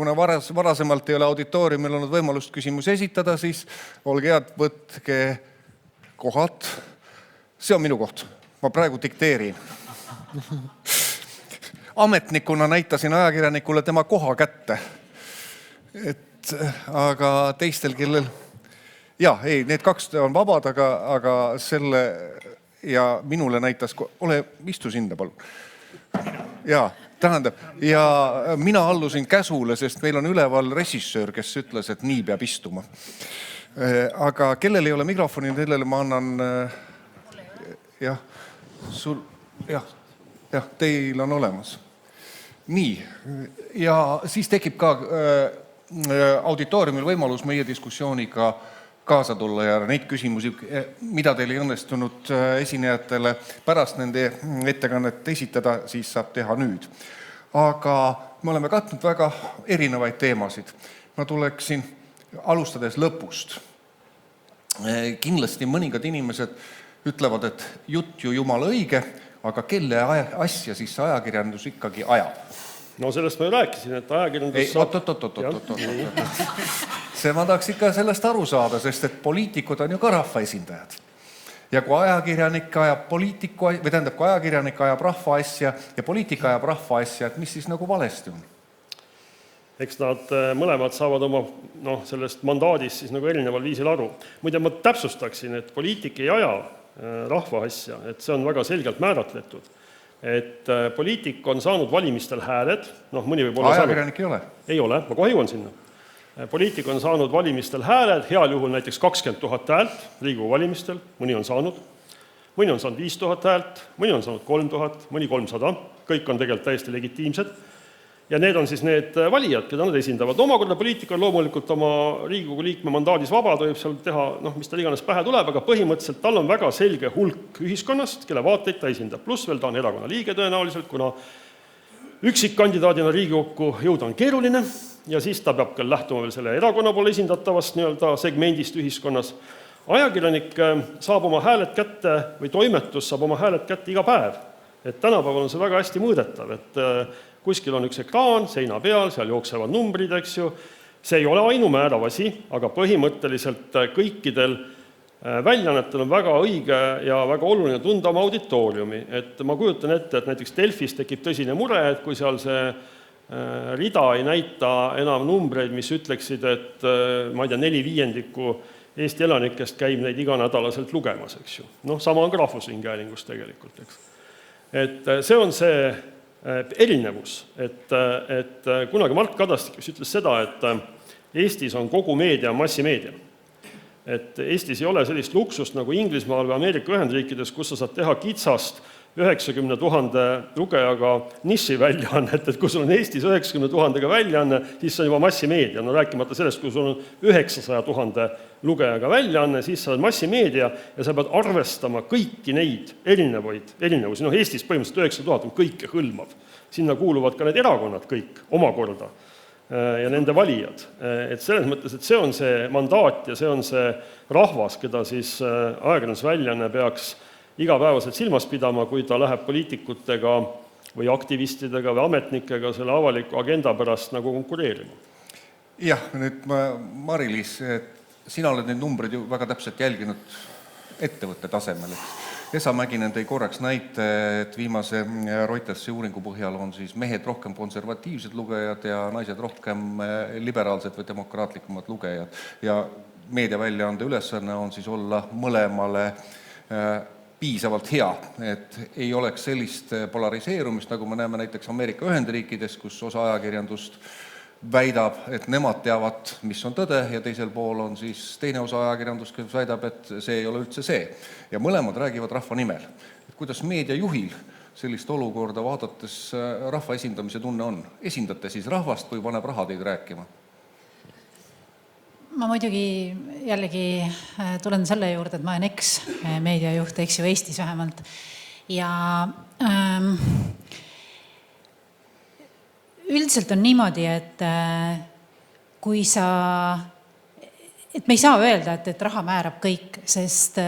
kuna varasemalt ei ole auditooriumil olnud võimalust küsimusi esitada, siis olge head, võtke kohad. See on minu koht. Ma praegu dikteerin. Ametnikuna näitasin ajakirjanikule tema koha kätte. Aga teistel, kellel... need kaks on vabad, aga selle ja minule näitas... Istu sinna, palun. Tähendab, ja mina allusin käsule, sest meil on üleval režissöör, kes ütles, et nii peab istuma. Aga kellel ei ole mikrofoni, sellele ma annan... teil on olemas. Nii, ja siis tekib ka auditooriumil võimalus meie diskussiooniga kaasa tulla ja neid küsimusi, mida teil ei õnnestunud esinejatele pärast nende ettekannet esitada, siis saab teha nüüd. Aga me oleme katnud väga erinevaid teemasid. Ma tuleksin alustades lõpust. Kindlasti mõningad inimesed ütlevad, et jutt ju jumala õige, aga kelle asja siis ajakirjandus ikkagi ajab? No sellest ma ju rääkisin, et ajakirjandus See ma tahaks ikka sellest aru saada, sest et poliitikud on ju ka rahva esindajad. Ja kui ajakirjanik ajab poliitiku, või tähendab, kui ajakirjanik ajab rahva asja ja poliitika ajab rahva asja, et mis siis nagu valesti on? Eks nad mõlemad saavad oma sellest mandaadist siis nagu erineval viisil aru. Muide, ma täpsustaksin, et poliitik ei aja rahva asja, et see on väga selgelt määratletud. Et poliitik on saanud valimistel hääled, mõni võib olla ajakirjanik ei ole? Ei ole, ma kohe jõuan sinna. Poliitik on saanud valimistel hääled, heal juhul näiteks 20 000 häält Riigikogu valimistel, mõni on saanud 5000 häält, mõni on saanud 3000, mõni 300, kõik on tegelikult täiesti legitiimsed. Ja need on siis need valijad, keda nad esindavad. Omakorda poliitik on loomulikult oma Riigikogu liikme mandaadis vaba, tohib seal teha, mis tal iganes pähe tuleb, aga põhimõtteliselt tal on väga selge hulk ühiskonnast, kelle vaateid ta esindab. Pluss veel ta on erakonna liige tõenäoliselt, kuna üksikkandidaadina Riigikokku jõuda on keeruline ja siis ta peab küll lähtuma veel selle erakonna poole esindatavast segmendist ühiskonnas. Ajakirjanik saab oma hääled kätte või toimetus saab oma hääled kätte iga päev. Et tänapäeval on see väga hästi mõõdetav, et kuskil on üks ekraan, seina peal, seal jooksevad numbrid, eks ju. See ei ole ainumäärav asi, aga põhimõtteliselt kõikidel väljaannetel on väga õige ja väga oluline tunda oma auditooriumi. Et ma kujutan ette, et näiteks Delfis tekib tõsine mure, et kui seal see rida ei näita enam numbreid, mis ütleksid, et ma ei tea, 4/5 Eesti elanikest käib neid iganädalaselt lugemas, eks ju. Sama on ka rahvusringhäälingus tegelikult, eks. Et see on see erinevus, et kunagi Mark Kadastik ütles seda, et Eestis on kogu meedia massimeedia. Et Eestis ei ole sellist luksust nagu Inglismaal või Ameerika Ühendriikides, kus sa saad teha kitsast 90 000 lugejaga niši väljaannet, et kui sul on Eestis 90 000 väljaanne, siis see on juba massimeedia. Rääkimata sellest, kui sul on 900 000 lugejaga väljaanne, siis sa oled massimeedia ja sa pead arvestama kõiki neid erinevusi. Eestis põhimõtteliselt 900 000 on kõike hõlmav. Sinna kuuluvad ka need erakonnad kõik omakorda ja nende valijad. Et selles mõttes, et see on see mandaat ja see on see rahvas, keda siis ajakirjandusväljaanne peaks igapäevaselt silmas pidama, kui ta läheb poliitikutega või aktivistidega või ametnikega selle avaliku agenda pärast nagu konkureerima. Jah, nüüd Mari-Liis, sina oled neid numbreid ju väga täpselt jälginud ettevõtte tasemel. Esa Mäkinen tõi korraks näite, et viimase Reutersi uuringu põhjal on siis mehed rohkem konservatiivsed lugejad ja naised rohkem liberaalsed või demokraatlikumad lugejad. Ja meediaväljaande ülesanne on siis olla mõlemale piisavalt hea, et ei oleks sellist polariseerumist, nagu me näeme näiteks Ameerika Ühendriikides, kus osa ajakirjandust väidab, et nemad teavad, mis on tõde, ja teisel pool on siis teine osa ajakirjandust, kes väidab, et see ei ole üldse see. Ja mõlemad räägivad rahva nimel. Kuidas meediajuhil sellist olukorda vaadates rahva esindamise tunne on? Esindate siis rahvast või paneb raha teid rääkima? Ma muidugi jällegi tulen selle juurde, et ma olen eks-meediajuht, eks ju Eestis vähemalt. Ja üldiselt on niimoodi, et kui et me ei saa öelda, et raha määrab kõik, sest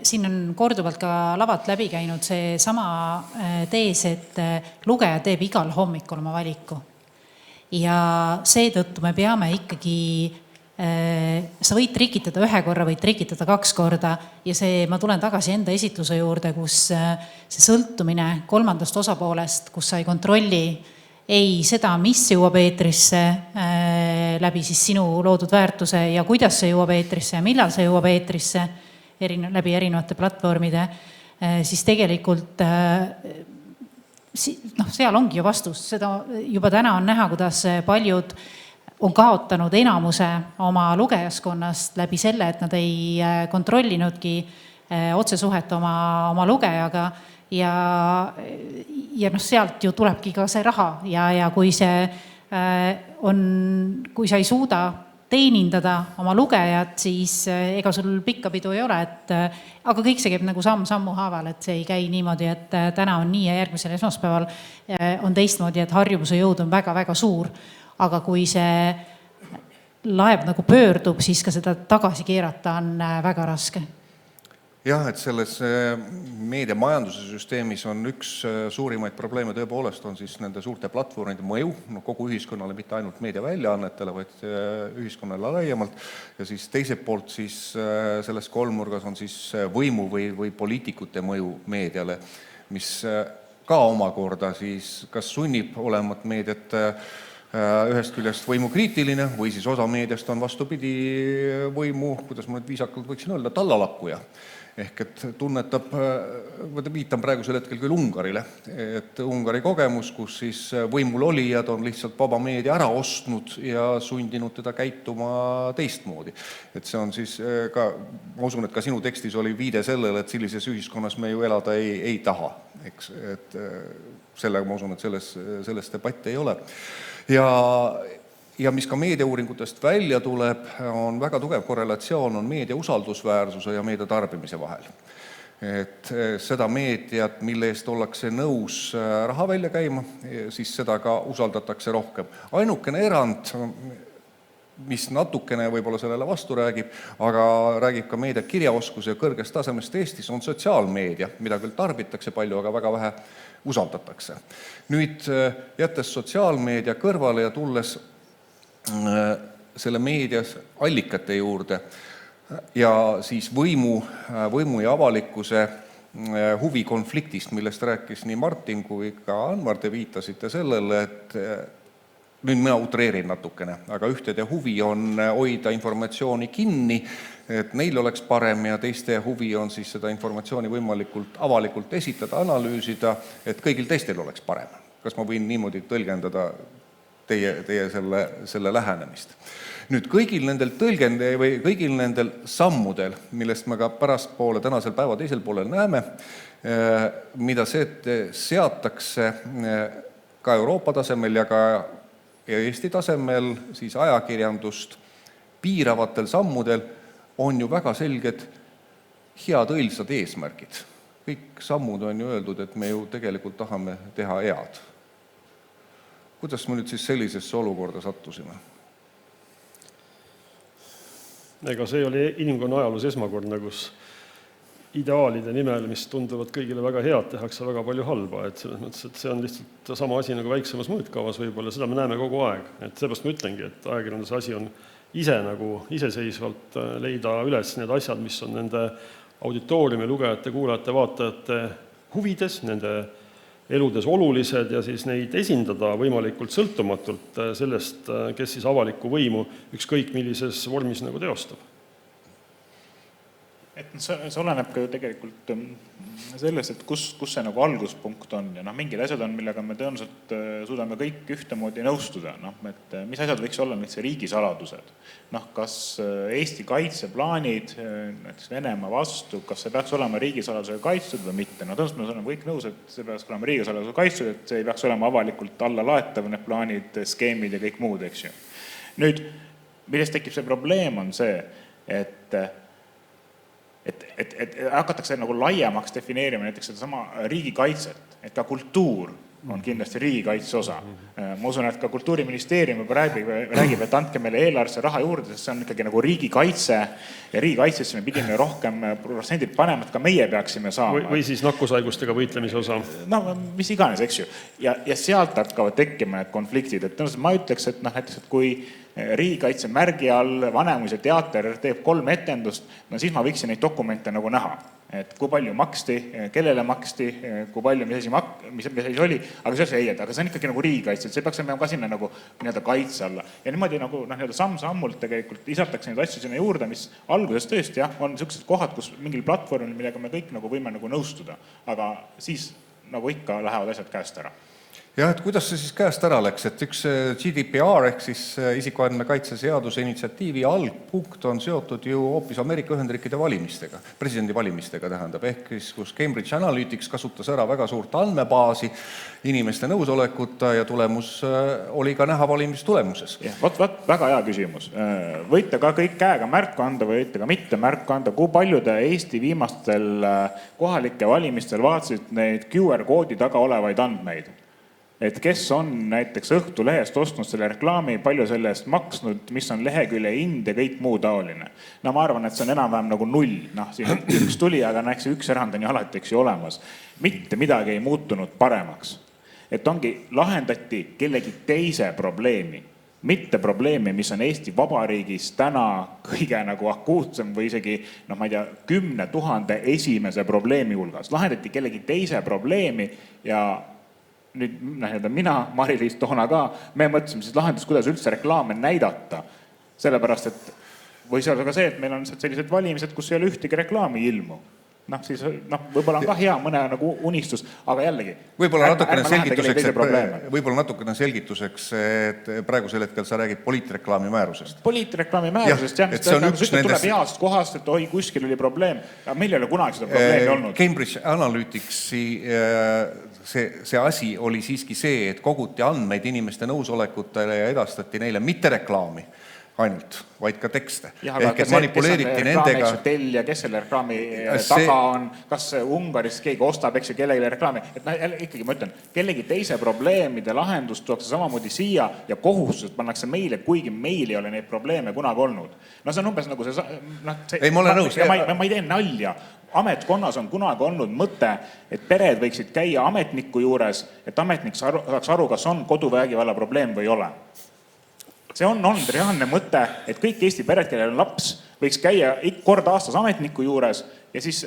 siin on korduvalt ka lavalt läbi käinud see sama tees, et lugeja teeb igal hommikul oma valiku. ja seetõttu me peame ikkagi, sa võid trikitada ühe korra, võid trikitada 2 korda ja ma tulen tagasi enda esitluse juurde, kus see sõltumine 3. osapoolest, kus sa ei kontrolli ei seda, mis jõuab eetrisse läbi siis sinu loodud väärtuse ja kuidas see jõuab eetrisse ja millal see jõuab eetrisse läbi erinevate platvormide, siis tegelikult seal ongi ju vastus. Seda juba täna on näha, kuidas paljud on kaotanud enamuse oma lugejaskonnast läbi selle, et nad ei kontrollinudki otsesuhet oma lugejaga ja sealt ju tulebki ka see raha ja kui sa ei suuda teenindada oma lugejat, siis ega sul pikka pidu ei ole, aga kõik see käib nagu sammu haaval, et see ei käi niimoodi, et täna on nii ja järgmisel esmaspäeval on teistmoodi, et harjumuse jõud on väga-väga suur, aga kui see laev nagu pöördub, siis ka seda tagasi keerata on väga raske. Jah, et selles meediamajanduse süsteemis on üks suurimaid probleeme tõepoolest on siis nende suurte platvormide mõju, kogu ühiskonnale, mitte ainult meediaväljaannetele, vaid ühiskonnale laiemalt. Ja siis teiselt poolt siis selles kolmnurgas on siis võimu või poliitikute mõju meediale, mis ka omakorda siis kas sunnib olemat meediat ühest küljest võimukriitiline või siis osa meediast on vastupidi võimu, kuidas ma nüüd viisakalt võiksin öelda, tallalakkuja. Ehk et tunnetab, viitan praegusel hetkel küll Ungarile, et Ungari kogemus, kus siis võimul olijad on lihtsalt vaba meedia ära ostnud ja sundinud teda käituma teistmoodi. Et see on siis ka, ma usun, et ka sinu tekstis oli viide sellele, et sellises ühiskonnas me ju elada ei taha. Eks, et sellega ma usun, et selles debatt ei ole. Ja mis ka meediauuringutest välja tuleb, on väga tugev korrelatsioon on meedia usaldusväärsuse ja meedia tarbimise vahel. Et seda meediat, mille eest ollakse nõus raha välja käima, siis seda ka usaldatakse rohkem. Ainukene erand, mis natukene võib-olla sellele vastu räägib, aga räägib ka meedia kirjaoskuse ja kõrgest tasemest Eestis, on sotsiaalmeedia, mida küll tarbitakse palju, aga väga vähe usaldatakse. Nüüd jättes sotsiaalmeedia kõrvale ja tulles selle meedias allikate juurde ja siis võimu ja avalikkuse huvikonfliktist, millest rääkis nii Martin kui ka Anvar, te viitasite sellele, et nüüd mina utreerin natukene, aga ühtede huvi on hoida informatsiooni kinni, et neil oleks parem ja teiste huvi on siis seda informatsiooni võimalikult avalikult esitada, analüüsida, et kõigil teistel oleks parem. Kas ma võin niimoodi tõlgendada teie selle lähenemist? Nüüd kõigil nendel sammudel, millest me ka pärastpoole tänasel päeva teisel poolel näeme, mida seatakse ka Euroopa tasemel ja ka Eesti tasemel siis ajakirjandust piiravatel sammudel, on ju väga selged head õilsad eesmärgid. Kõik sammud on ju öeldud, et me ju tegelikult tahame teha head. Kuidas me nüüd siis sellisesse olukorda sattusime? Ega see oli inimkonna ajaloos esmakordne, kus ideaalide nimel, mis tunduvad kõigile väga head, tehakse väga palju halba. Et selles mõttes, et see on lihtsalt sama asi nagu väiksemas mõõtkavas võib-olla, seda me näeme kogu aeg. Et seepärast ma ütlengi, et ajakirjanduse asi on ise nagu iseseisvalt leida üles need asjad, mis on nende auditooriumi, lugejate, kuulajate, vaatajate huvides, nende eludes olulised ja siis neid esindada võimalikult sõltumatult sellest, kes siis avalikku võimu ükskõik millises vormis nagu teostab. Et see oleneb ka ju tegelikult sellest, et kus see nagu alguspunkt on ja mingid asjad on, millega me tõenäoliselt suudame kõik ühtemoodi nõustuda. Et mis asjad võiks olla nüüd see riigisaladused? Kas Eesti kaitseplaanid näiteks Venemaa vastu, kas see peaks olema riigisaladusega kaitstud või mitte? Tõenäoliselt me oleme kõik nõus, et see peaks olema riigisaladusega kaitstud, et see ei peaks olema avalikult alla laetav, need plaanid, skeemid ja kõik muud, eks ju. Nüüd, millest tekib see probleem on see, et hakatakse nagu laiemaks defineerima näiteks seda sama riigikaitset, et ka kultuur on kindlasti riigikaitse osa. Ma usun, et ka Kultuuriministeerium juba räägib, et andke meile eelarvesse raha juurde, sest see on ikkagi nagu riigikaitse ja riigikaitsesse me pidime rohkem protsendid panema, et ka meie peaksime saama. Või siis nakkushaigustega võitlemise osa. No mis iganes, eks ju. Ja sealt hakkavad tekkima need konfliktid. Et ma ütleks, et näiteks, et kui riigikaitse märgi all Vanemuise teater teeb 3 etendust, no siis ma võiksin neid dokumente nagu näha. Et kui palju maksti, kellele maksti, kui palju, mis asi oli, aga see ei, aga see on ikkagi nagu riigikaitse, et see peaks olema ka sinna nagu kaitse alla. Ja niimoodi nagu samm-sammult tegelikult lisatakse neid asju sinna juurde, mis alguses tõesti on sellised kohad, kus mingil platvormil, millega me kõik nagu võime nagu nõustuda, aga siis nagu ikka lähevad asjad käest ära. Jah, et kuidas see siis käest ära läks, et üks GDPR ehk siis isikuandmekaitse seaduse initsiatiivi algpunkt on seotud ju hoopis Ameerika Ühendriikide valimistega, presidendi valimistega tähendab, ehk siis kus Cambridge Analytics kasutas ära väga suurt andmebaasi inimeste nõusolekuta ja tulemus oli ka näha valimistulemuses. Vot, väga hea küsimus. Võite ka kõik käega märku anda või võite ka mitte märku anda, kui palju te Eesti viimastel kohalike valimistel vaatasid neid QR-koodi taga olevaid andmeid. Et kes on näiteks Õhtulehest ostnud selle reklaami, palju selle eest maksnud, mis on lehekülje hind ja kõik muu taoline. No ma arvan, et see on enam-vähem nagu 0. Siin üks tuli, aga näeks üks erand on ju alati eks ju olemas. Mitte midagi ei muutunud paremaks. Et ongi lahendati kellegi teise probleemi. Mitte probleemi, mis on Eesti Vabariigis täna kõige nagu akuutsem või isegi, ma ei tea, 10 000 esimese probleemi hulgas. Lahendati kellegi teise probleemi ja nüüd mina, Mari-Liis toona ka, me mõtlesime siis lahendus, kuidas üldse reklaame näidata. Sellepärast, et või see on ka see, et meil on sellised valimised, kus ei ole ühtegi reklaami ilmu. Siis võib-olla on ka hea mõne nagu unistus, aga jällegi. Võib-olla natukene selgituseks, et praegusel hetkel sa räägid poliitreklaami määrusest. Poliitreklaami määrusest, jah, mis tuleb heast kohast, et oi, kuskil oli probleem. Meil ei ole kunagi seda probleemi olnud. Cambridge Analyticsi see asi oli siiski see, et koguti andmeid inimeste nõusolekutele ja edastati neile mitte reklaami ainult, vaid ka tekste. Ehk et manipuleeriti nendega. Kes selle reklaami taga on, kas Ungaris keegi ostab, eks ju, kellegi reklaami. Et ikkagi ma ütlen, kellegi teise probleemide lahendust tuuakse samamoodi siia ja kohustused pannakse meile, kuigi meil ei ole neid probleeme kunagi olnud. See on umbes nagu see... Ei, ma olen nõus. Ma ei tee nalja. Ametkonnas on kunagi olnud mõte, et pered võiksid käia ametniku juures, et ametnik saaks aru, kas on koduvägivalla probleem või ei ole. See on olnud reaalne mõte, et kõik Eesti pered, kellel on laps, võiks käia kord aastas ametniku juures ja siis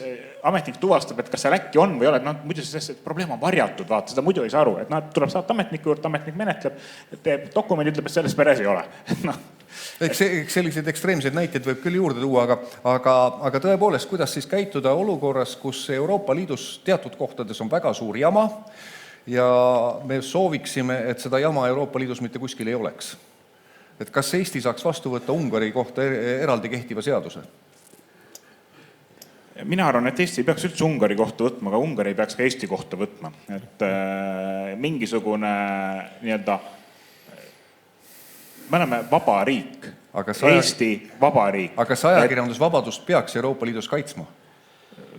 ametnik tuvastab, et kas seal äkki on või ei ole. Muidu see probleem on varjatud, vaata, seda muidu ei saa aru. Et tuleb saata ametniku juurde, ametnik menetleb, teeb dokumendi, ütleb, et selles peres ei ole. Eks selliseid ekstreemseid näiteid võib küll juurde tuua, aga tõepoolest, kuidas siis käituda olukorras, kus Euroopa Liidus teatud kohtades on väga suur jama ja me sooviksime, et seda jama Euroopa Liidus mitte kuskil ei oleks. Et kas Eesti saaks vastu võtta Ungari kohta eraldi kehtiva seaduse? Mina arvan, et Eesti ei peaks üldse Ungari kohta võtma, aga Ungari ei peaks ka Eesti kohta võtma. Et mingisugune nii-öelda, me oleme vaba riik, Eesti vaba riik. Aga kas ajakirjandusvabadust peaks Euroopa Liidus kaitsma?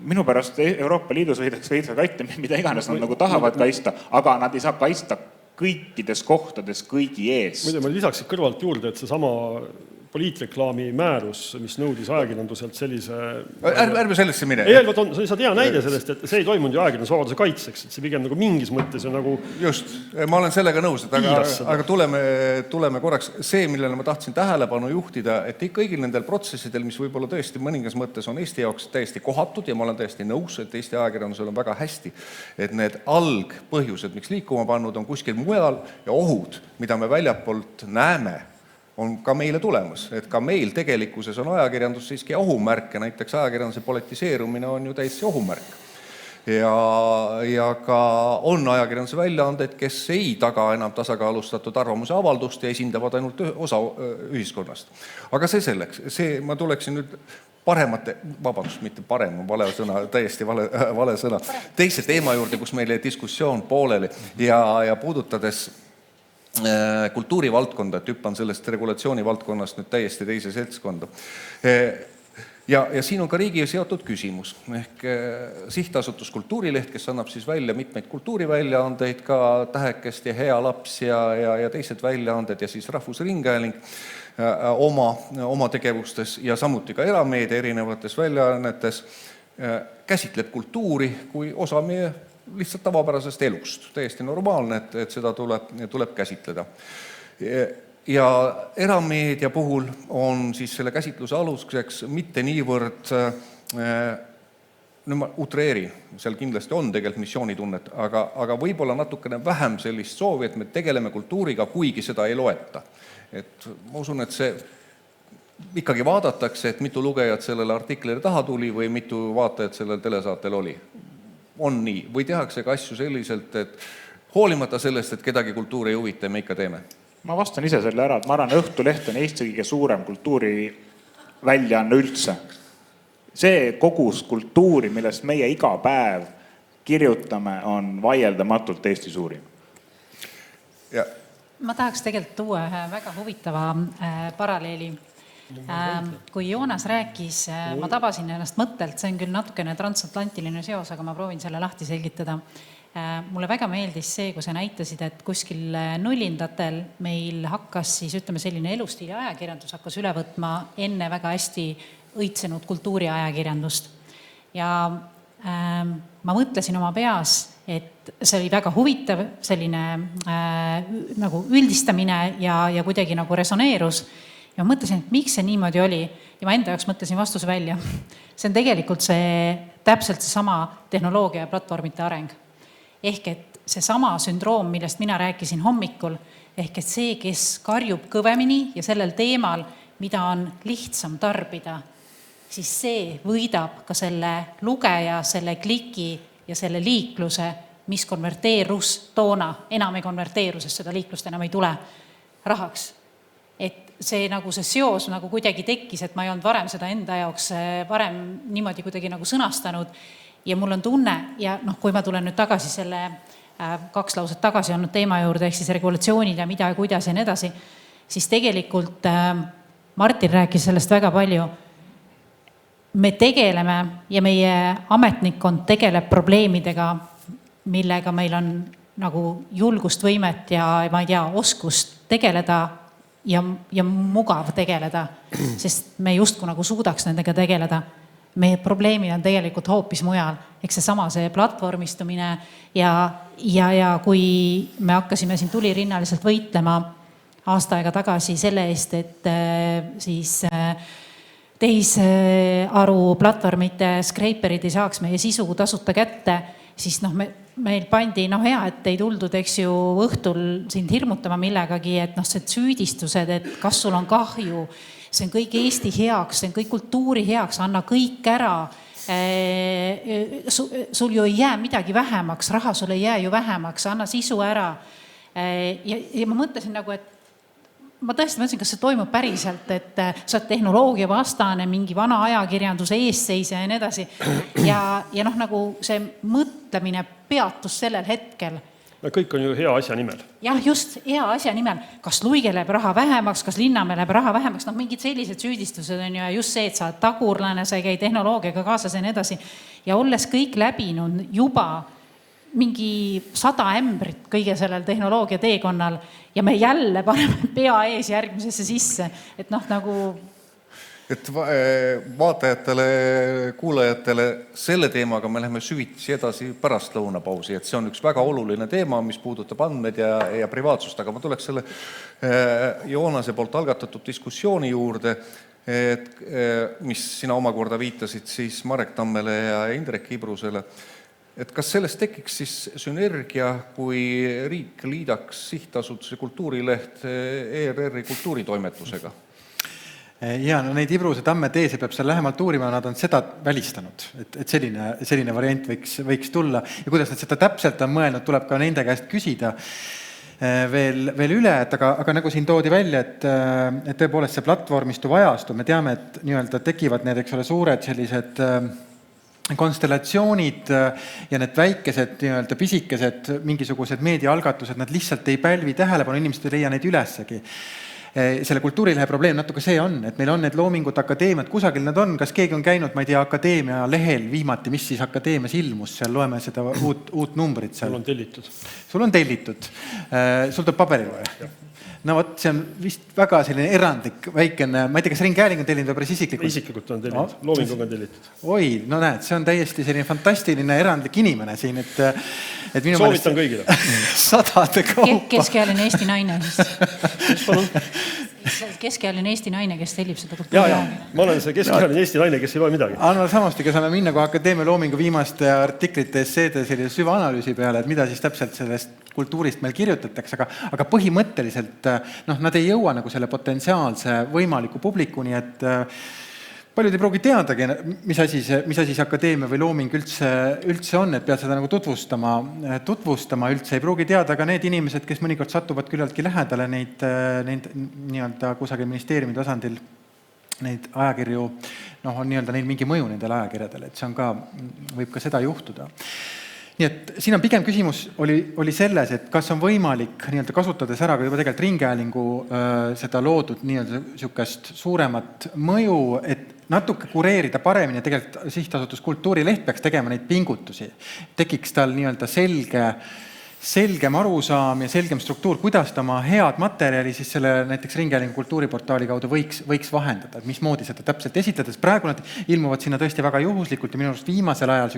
Minu pärast Euroopa Liidus võidakse kaita, mida iganes nad nagu tahavad kaitsta, aga nad ei saa kaitsta kõikides kohtades kõigi ees. Muide, ma lisaksin kõrvalt juurde, et see sama poliitreklaami määrus, mis nõudis ajakirjanduselt sellise... Ärme sellesse mine. Ei, sa tea näide sellest, et see ei toimunud ju ajakirjandusvabaduse kaitseks, et see pigem nagu mingis mõttes on nagu... Just, ma olen sellega nõus, aga tuleme korraks see, millele ma tahtsin tähelepanu juhtida, et kõigil nendel protsessidel, mis võib-olla tõesti mõningas mõttes on Eesti jaoks täiesti kohatud ja ma olen täiesti nõus, et Eesti ajakirjandusel on väga hästi, et need algpõhjused, miks liikuma pannud, on kuskil mujal ja ohud, mida me väljapoolt näeme, on ka meile tulemas, et ka meil tegelikkuses on ajakirjandus siiski ohumärke, näiteks ajakirjanduse politiseerumine on ju täiesti ohumärk. Ja ka on ajakirjanduse väljaanded, kes ei taga enam tasakaalustatud arvamuse avaldust ja esindavad ainult osa ühiskonnast. Aga see selleks, ma tuleksin nüüd mitte parem, vale sõna, täiesti vale sõna, teise teema juurde, kus meil diskussioon pooleli ja puudutades kultuurivaldkonda, et hüppan sellest regulatsiooni valdkonnast nüüd täiesti teise seltskonda. Ja siin on ka riigi seotud küsimus, ehk sihtasutus Kultuurileht, kes annab siis välja mitmeid kultuuriväljaandeid, ka Tähekest ja Hea laps ja teised väljaanded ja siis Rahvusringhääling oma tegevustes ja samuti ka erameedia erinevates väljaannetes käsitleb kultuuri kui osa meie lihtsalt tavapärasest elust. Täiesti normaalne, et seda tuleb käsitleda. Ja erameedia puhul on siis selle käsitluse aluseks mitte niivõrd, ma utreerin, seal kindlasti on tegelikult missioonitunnet, aga võib-olla natukene vähem sellist soovi, et me tegeleme kultuuriga, kuigi seda ei loeta. Et ma usun, et see ikkagi vaadatakse, et mitu lugejat sellele artiklile taha tuli või mitu vaatajat sellel telesaatel oli. On nii. Või tehakse ka asju selliselt, et hoolimata sellest, et kedagi kultuuri ei huvita, me ikka teeme. Ma vastan ise selle ära, et ma arvan, Õhtuleht on Eesti kõige suurem kultuuriväljaanne üldse. See kogus kultuuri, millest meie iga päev kirjutame, on vaieldamatult Eesti suurim. Ja. Ma tahaks tegelikult tuua ühe väga huvitava paralleeli. Kui Joonas rääkis, ma tabasin ennast mõttelt, see on küll natukene transatlantiline seos, aga ma proovin selle lahti selgitada. Mulle väga meeldis see, kui sa näitasid, et kuskil nullindatel meil hakkas siis, ütleme, selline elustiili ajakirjandus hakkas üle võtma enne väga hästi õitsenud kultuuriajakirjandust. Ja ma mõtlesin oma peas, et see oli väga huvitav, selline nagu üldistamine ja kuidagi nagu resoneerus. Ja ma mõtlesin, et miks see niimoodi oli. Ja ma enda jaoks mõtlesin vastuse välja. See on tegelikult täpselt see sama tehnoloogia ja platvormite areng. Ehk et see sama sündroom, millest mina rääkisin hommikul, ehk et see, kes karjub kõvemini ja sellel teemal, mida on lihtsam tarbida, siis see võidab ka selle lugeja, selle kliki ja selle liikluse, mis konverteerus toona, enam ei konverteeru, sest seda liiklust enam ei tule rahaks. Et see seos nagu kuidagi tekkis, et ma ei olnud varem seda enda jaoks varem niimoodi kuidagi nagu sõnastanud. Ja mul on tunne, ja kui ma tulen nüüd tagasi selle 2 lauset tagasi olnud teema juurde, ehk siis regulatsioonid ja mida ja kuidas ja nii edasi, siis tegelikult Martin rääkis sellest väga palju. Me tegeleme ja meie ametnikkond tegeleb probleemidega, millega meil on nagu julgust, võimet ja ma ei tea, oskust tegeleda ja mugav tegeleda, sest me justkui nagu suudaks nendega tegeleda. Meie probleemid on tegelikult hoopis mujal. Eks see platvormistumine ja kui me hakkasime siin tulirinnaliselt võitlema aasta aega tagasi selle eest, et siis tehisaru platvormite scraperid ei saaks meie sisu tasuta kätte, siis meil pandi hea, et ei tuldud, eks ju, õhtul sind hirmutama millegagi, et see süüdistused, et kas sul on kahju, see on kõik Eesti heaks, see on kõik kultuuri heaks, anna kõik ära. Sul ju ei jää midagi vähemaks, raha sul ei jää ju vähemaks, anna sisu ära. Ja ma mõtlesin et ma tõesti mõtlesin, kas see toimub päriselt, et sa oled tehnoloogia vastane, mingi vana ajakirjanduse eesseisja ja nii edasi. Ja nagu see mõtlemine peatus sellel hetkel. Kõik on ju hea asja nimel. Jah, just hea asja nimel. Kas Luige läheb raha vähemaks, kas Linnamäe läheb raha vähemaks, mingid sellised süüdistused on ju just see, et sa oled tagurlane, sa ei käi tehnoloogiaga kaasas ja nii edasi. Ja olles kõik läbinud juba mingi 100 ämbrit kõige sellel tehnoloogia teekonnal ja me jälle paneme pea ees järgmisesse sisse, et nagu... Et vaatajatele, kuulajatele selle teemaga me läheme süvitisi edasi pärast lõunapausi, et see on üks väga oluline teema, mis puudutab andmed ja privaatsust, aga ma tuleks selle Joonase poolt algatatud diskussiooni juurde, mis sina omakorda viitasid siis Marek Tammele ja Indrek Ibrusele. Et kas sellest tekiks siis sünergia, kui riik liidaks sihtasutuse Kultuurileht ERR-i kultuuritoimetusega? Ja neid Ibruse Tamme teese peab seal lähemalt uurima, nad on seda välistanud, et selline variant võiks tulla. Ja kuidas nad seda täpselt on mõelnud, tuleb ka nende käest küsida veel üle, aga nagu siin toodi välja, et tõepoolest see platvormistu ajastu, me teame, et nii-öelda tekivad need, eks ole, suured sellised konstellatsioonid ja need väikesed, nii-öelda pisikesed mingisugused meediaalgatused, nad lihtsalt ei pälvi tähelepanu, inimesed ei leia neid ülessegi. selle kultuurilehe probleem natuke see on, et meil on need loomingud, akadeemiad, kusagil nad on, kas keegi on käinud, ma ei tea, akadeemia lehel viimati, mis siis akadeemias ilmus, seal loeme seda uut numbrit seal. Sul on tellitud. Sul on tellitud. Sul tuleb paberil või? No vot, see on vist väga selline erandlik väikene, ma ei tea, kas Ringhääling on tellinud või päris isiklikult? Isiklikult on tellitud, loominguga on tellitud. Oi, no näed, see on täiesti selline fantastiline erandlik inimene siin, et minu soovitan kõigile. Sadade kaupa. Keskealine Eesti naine Keskealine Eesti naine, kes tellib seda kultuuriaamine. Ma olen see keskealine Eesti naine, kes ei loe midagi. Anna samuti, kes saame minna kui akadeemia loomingu viimaste artiklite esseede sellise süvaanalüüsi peale, et mida siis täpselt sellest kultuurist meil kirjutatakse, aga põhimõtteliselt nad ei jõua nagu selle potentsiaalse võimaliku publikuni, et paljud ei pruugi teadagi, mis asi see akadeemia või looming üldse on, et pead seda nagu tutvustama üldse. Ei pruugi teada ka need inimesed, kes mõnikord satuvad küllaltki lähedale neid nii-öelda kusagil ministeeriumi tasandil neid ajakirju, on nii-öelda neil mingi mõju nendele ajakirjadele, et see on ka, võib ka seda juhtuda. Nii et siin on pigem küsimus oli selles, et kas on võimalik nii-öelda kasutades ära ka juba tegelikult Ringhäälingu seda loodud nii-öelda sükest suuremat mõju, et natuke kureerida paremini, tegelikult sihtasutus Kultuurileht peaks tegema neid pingutusi. Tekiks tal nii-öelda selgem arusaam ja selgem struktuur, kuidas ta oma head materjali siis selle näiteks Ringhäälingu kultuuriportaali kaudu võiks vahendada, et mismoodi seda täpselt esitades. Praegu nad ilmuvad sinna tõesti väga juhuslikult ja minu arust viimasel ajal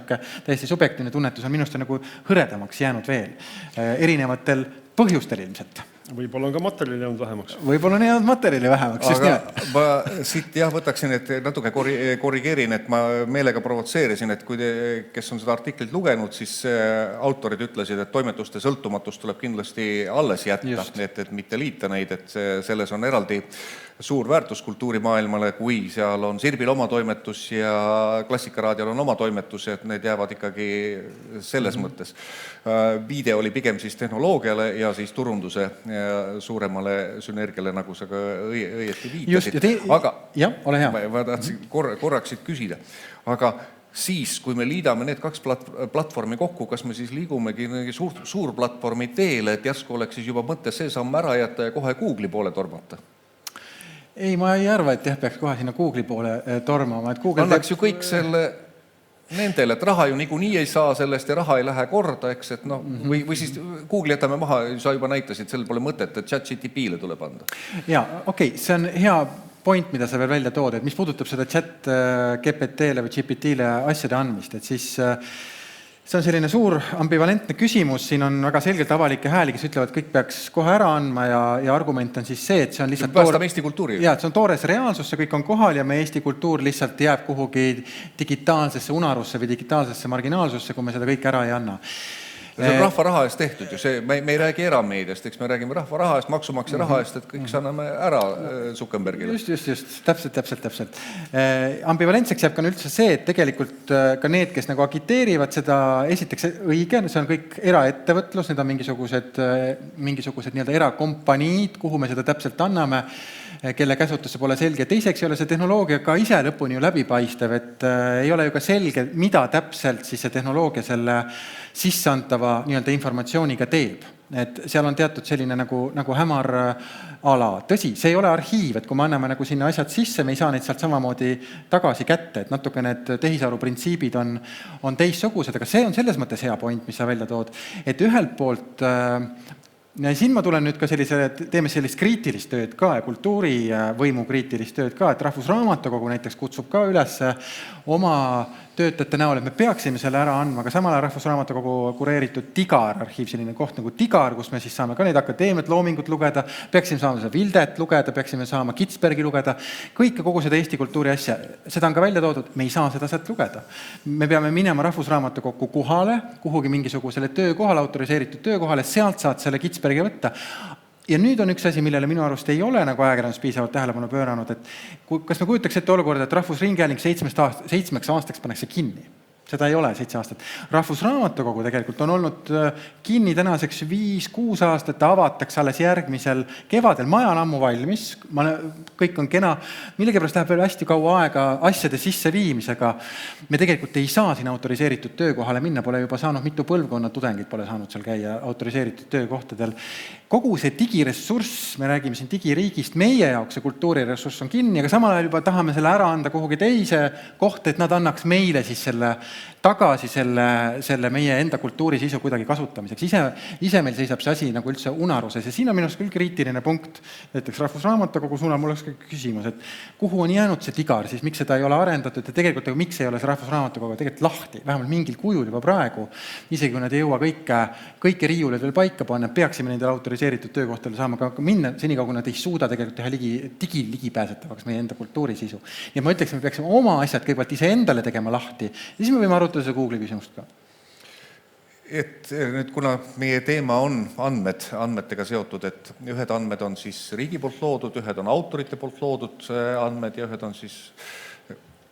täiesti subjektiivne tunnetus on minust nagu hõredamaks jäänud veel. Erinevatel põhjustel ilmselt. Võib-olla on ka materjali jäänud vähemaks. Võib-olla on jäänud materjali vähemaks. Aga ma siit võtaksin, et natuke korrigeerin, et ma meelega provotseerisin, et kui kes on seda artiklit lugenud, siis autorid ütlesid, et toimetuste sõltumatus tuleb kindlasti alles jätta, et mitte liita neid, et selles on eraldi suur väärtus kultuurimaailmale, kui seal on Sirbil oma toimetus ja Klassikaraadiol on oma toimetus, et need jäävad ikkagi selles mõttes. Viide oli pigem siis tehnoloogiale ja siis turunduse suuremale sünergiale, nagu sa ka õieti viitasid. Aga ole hea. Ma tahtsin korraks siit küsida. Aga siis, kui me liidame need kaks platvormi kokku, kas me siis liigumegi suur platvormi teele, et järsku oleks siis juba mõte see samm ära jätta ja kohe Google'i poole tormata? Ei, ma ei arva, et peaks kohe sinna Google'i poole tormama. Annaks ju kõik selle nendele, et raha ju niikuinii ei saa sellest ja raha ei lähe korda, eks, et või siis Google'i jätame maha, sa juba näitasid, sellel pole mõtet, et ChatGPT-le tuleb anda. Jaa, okei, see on hea point, mida sa veel välja tood, et mis puudutab seda ChatGPT-le või GPT-le asjade andmist, et siis see on selline suur ambivalentne küsimus, siin on väga selgelt avalikke hääli, kes ütlevad, kõik peaks kohe ära andma ja argument on siis see, et see on lihtsalt päästame Eesti kultuuri. Jaa, see on toores reaalsus, see kõik on kohal ja meie Eesti kultuur lihtsalt jääb kuhugi digitaalsesse unarusse või digitaalsesse marginaalsusse, kui me seda kõik ära ei anna. See on rahva raha eest tehtud ju, me ei räägi erameediast, eks me räägime rahva raha eest, maksumaksja raha eest, et kõik anname ära Zuckerbergile. Just, täpselt. Ambivalentseks jääb ka üldse see, et tegelikult ka need, kes nagu agiteerivad seda, esiteks õige, see on kõik eraettevõtlus, need on mingisugused nii-öelda erakompaniid, kuhu me seda täpselt anname, kelle käsutusse pole selge. Teiseks ei ole see tehnoloogia ka ise lõpuni ju läbipaistev, et ei ole ju ka selge, mida täpselt siis see tehnoloogia selle sisseantava nii-öelda informatsiooniga teeb. Et seal on teatud selline nagu hämar ala. Tõsi, see ei ole arhiiv, et kui me anname nagu sinna asjad sisse, me ei saa neid sealt samamoodi tagasi kätte, et natuke need tehisaru printsiibid on teissugused, aga see on selles mõttes hea point, mis sa välja tood, et ühelt poolt siin ma tulen nüüd ka teeme sellist kriitilist tööd ka ja kultuurivõimu kriitilist tööd ka, et Rahvusraamatukogu näiteks kutsub ka üles oma töötajate näol, et me peaksime selle ära andma, aga samal ajal Rahvusraamatukogu kureeritud Tigar arhiiv, selline koht nagu Tigar, kus me siis saame ka neid akadeemiat, loomingut lugeda, peaksime saama seda Vildet lugeda, peaksime saama Kitzbergi lugeda, kõike kogu seda Eesti kultuuri asja. Seda on ka välja toodud, me ei saa seda sealt lugeda. Me peame minema Rahvusraamatukogu kohale, kuhugi mingisugusele töökohale, autoriseeritud töökohale, sealt saad selle Kitzbergi võtta. Ja nüüd on üks asi, millele minu arust ei ole nagu ajakirjandus piisavalt tähelepanu pööranud, et kas me kujutaks ette olukorda, et Rahvusringhääling 7 aastaks pannakse kinni? Seda ei ole 7 aastat. Rahvusraamatukogu tegelikult on olnud kinni tänaseks 5-6 aastat, avatakse alles järgmisel kevadel. Maja on ammu valmis, kõik on kena. Millegipärast läheb veel hästi kaua aega asjade sisseviimisega. Me tegelikult ei saa siin autoriseeritud töökohale minna, pole juba saanud mitu põlvkonna tudengid pole saanud seal käia autoriseeritud töökohtadel. kogu see digiressurss, me räägime siin digiriigist, meie jaoks see kultuuriressurss on kinni, aga samal ajal juba tahame selle ära anda kuhugi teise kohta, et nad annaks meile siis tagasi selle meie enda kultuurisisu kuidagi kasutamiseks. Ise meil seisab see asi nagu üldse unaruses ja siin on minu arust küll kriitiline punkt, näiteks Rahvusraamatukogu suunal mul oleks küsimus, et kuhu on jäänud see Digar, siis miks seda ei ole arendatud ja tegelikult miks ei ole see Rahvusraamatukogu tegelikult lahti, vähemalt mingil kujul juba praegu, isegi kui nad ei jõua kõike riiulid veel paika panna, peaksime nendele autoriseeritud töökohtadele saama ka minna senikaua, kui nad ei suuda tegelikult teha ligipääsetavaks meie enda kultuurisisu. Ja ma ütleks, me peaksime oma asjad kõigepealt ise endale tegema lahti ja siis me võime arutada see Google'i küsimust ka. Et nüüd, kuna meie teema on andmetega seotud, et ühed andmed on siis riigi poolt loodud, ühed on autorite poolt loodud andmed ja ühed on siis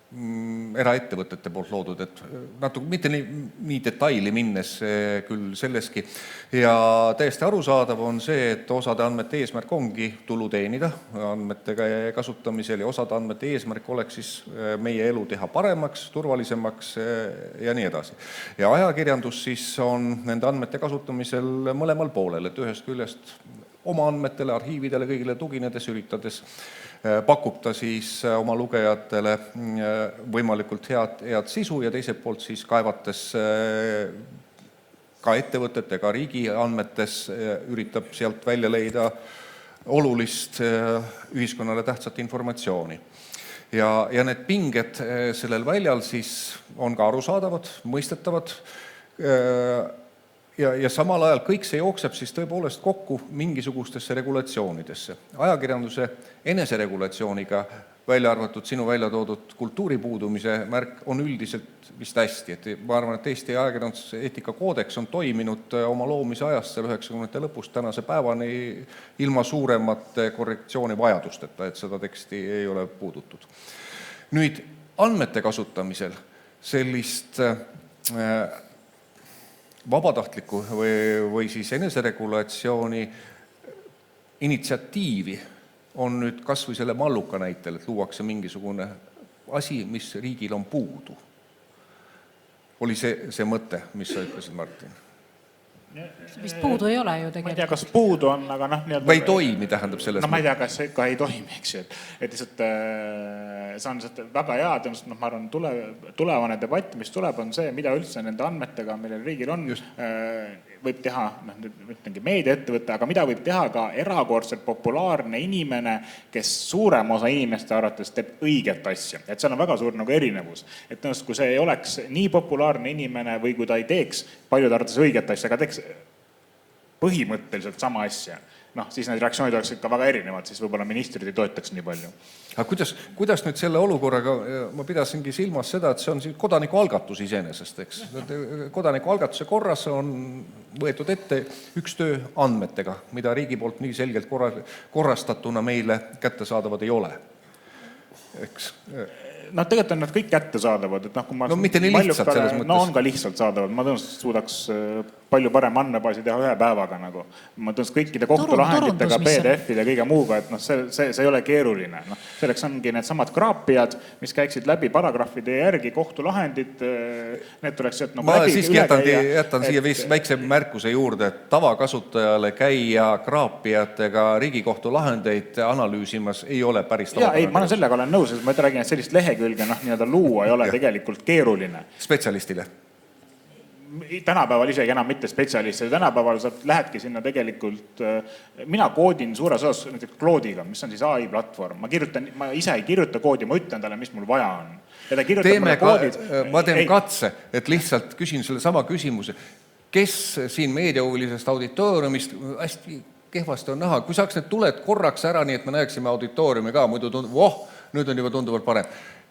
eraettevõtete poolt loodud, et natuke mitte nii detaili minnes küll selleski. Ja täiesti arusaadav on see, et osade andmete eesmärk ongi tulu teenida andmetega kasutamisel ja osade andmete eesmärk oleks siis meie elu teha paremaks, turvalisemaks ja nii edasi. Ja ajakirjandus siis on nende andmete kasutamisel mõlemal poolel, et ühest küljest oma andmetele, arhiividele, kõigile tuginedes, üritades pakub ta siis oma lugejatele võimalikult head sisu ja teiselt poolt siis kaevates ka ettevõtete, ka riigi andmetes üritab sealt välja leida olulist ühiskonnale tähtsat informatsiooni. Ja need pinged sellel väljal siis on ka arusaadavad, mõistetavad ja samal ajal kõik see jookseb siis tõepoolest kokku mingisugustesse regulatsioonidesse. Ajakirjanduse eneseregulatsiooniga välja arvatud sinu välja toodud kultuuri puudumise märk on üldiselt vist hästi. Et ma arvan, et Eesti ajakirjanduse eetikakoodeks on toiminud oma loomise ajast seal 90. lõpust tänase päevani ilma suuremate korrektsiooni vajadusteta, et seda teksti ei ole puudutud. Nüüd andmete kasutamisel sellist vabatahtliku või siis eneseregulatsiooni initsiatiivi on nüüd kas või selle malluka näitel, et luuakse mingisugune asi, mis riigil on puudu. Oli see mõte, mis sa ütlesid, Martin? Vist puudu ei ole ju tegelikult. Ma ei tea, kas puudu on, aga või ei toimi, tähendab selles ma ei tea, kas see ka ei toimi, eks ju. Et lihtsalt see on väga hea, tõenäoliselt, ma arvan, tulevane debatt, mis tuleb, on see, mida üldse nende andmetega, millel riigil on, võib teha, ütlengi meediaettevõte, aga mida võib teha ka erakordselt populaarne inimene, kes suurem osa inimeste arvates teeb õiget asja. Et seal on väga suur nagu erinevus. Et tõenäoliselt, kui see ei oleks nii populaarne inimene või kui ta ei teeks paljud arvates õiget asja, aga teeks põhimõtteliselt sama asja, siis need reaktsioonid oleks ikka väga erinevad, siis võib-olla ministrid ei toetaks nii palju. Aga kuidas nüüd selle olukorraga, ma pidasingi silmas seda, et see on kodanikualgatus iseenesest, eks. Kodanikualgatuse korras on võetud ette üks töö andmetega, mida riigi poolt nii selgelt korrastatuna meile kättesaadavad ei ole. Eks. Tegelikult on nad kõik kättesaadavad, et kui ma mitte nii lihtsalt selles mõttes. On ka lihtsalt saadavad, ma tõenäoliselt suudaks palju parem andmebaasi teha ühe päevaga nagu. Ma tõenäoliselt kõikide kohtulahenditega, PDF-ide ja kõige muuga, et see ei ole keeruline. Selleks ongi need samad kraapijad, mis käiksid läbi paragrahvide järgi kohtulahendid, need tuleks sealt ma siiski jätan siia väikse märkuse juurde, et tavakasutajale käia kraapijatega riigikohtu lahendeid analüüsimas ei ole päris tavapärane. Ma sellega olen nõus, et ma räägin, et sellist lehekülge luua ei ole tegelikult keeruline. Spetsialistile? Tänapäeval isegi enam mitte spetsialistid. Tänapäeval sa lähedki sinna tegelikult, mina koodin suures osas näiteks Claude'iga, mis on siis AI platvorm. Ma ise ei kirjuta koodi, ma ütlen talle, mis mul vaja on. Ja ta kirjutab mulle koodid. Ma teen katse, et lihtsalt küsin selle sama küsimuse. Kes siin meediahuvilisest auditooriumist hästi kehvasti on näha? Kui saaks need tuled korraks ära, nii et me näeksime auditooriumi ka, muidu nüüd on juba tunduvalt parem.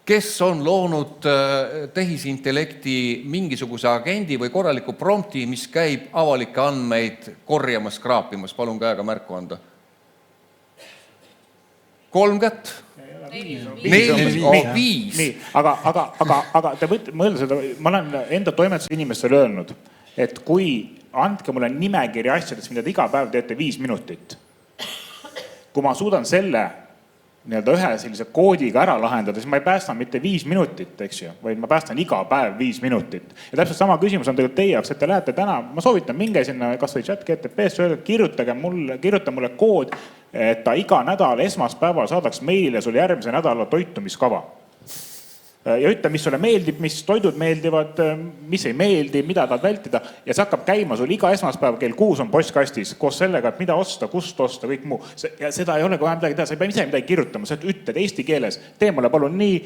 Kes on loonud tehisintellekti mingisuguse agendi või korraliku prompti, mis käib avalikke andmeid korjamas, kraapimas? Palun käega märku anda. 3 kätt? 5. Aga te võite mõelda seda, ma olen enda toimetuses inimestele öelnud, et kui andke mulle nimekiri asjadest, mida te iga päev teete 5 minutit, kui ma suudan selle nii-öelda ühe sellise koodiga ära lahendada, siis ma ei päästa mitte 5 minutit, eks ju, vaid ma päästan iga päev 5 minutit. Ja täpselt sama küsimus on tegelikult teie jaoks, et te lähete täna, ma soovitan, minge sinna kas või ChatGPT-sse, öelda, kirjuta mulle kood, et ta iga nädal esmaspäeval saadaks meilile sulle järgmise nädala toitumiskava. Ja ütle, mis sulle meeldib, mis toidud meeldivad, mis ei meeldi, mida tahad vältida. Ja see hakkab käima sul iga esmaspäev kell 6 on postkastis koos sellega, et mida osta, kust osta, kõik muu. Ja seda ei ole kohe midagi teha, sa ei pea ise midagi kirjutama, sa ütled eesti keeles, tee mulle palun nii,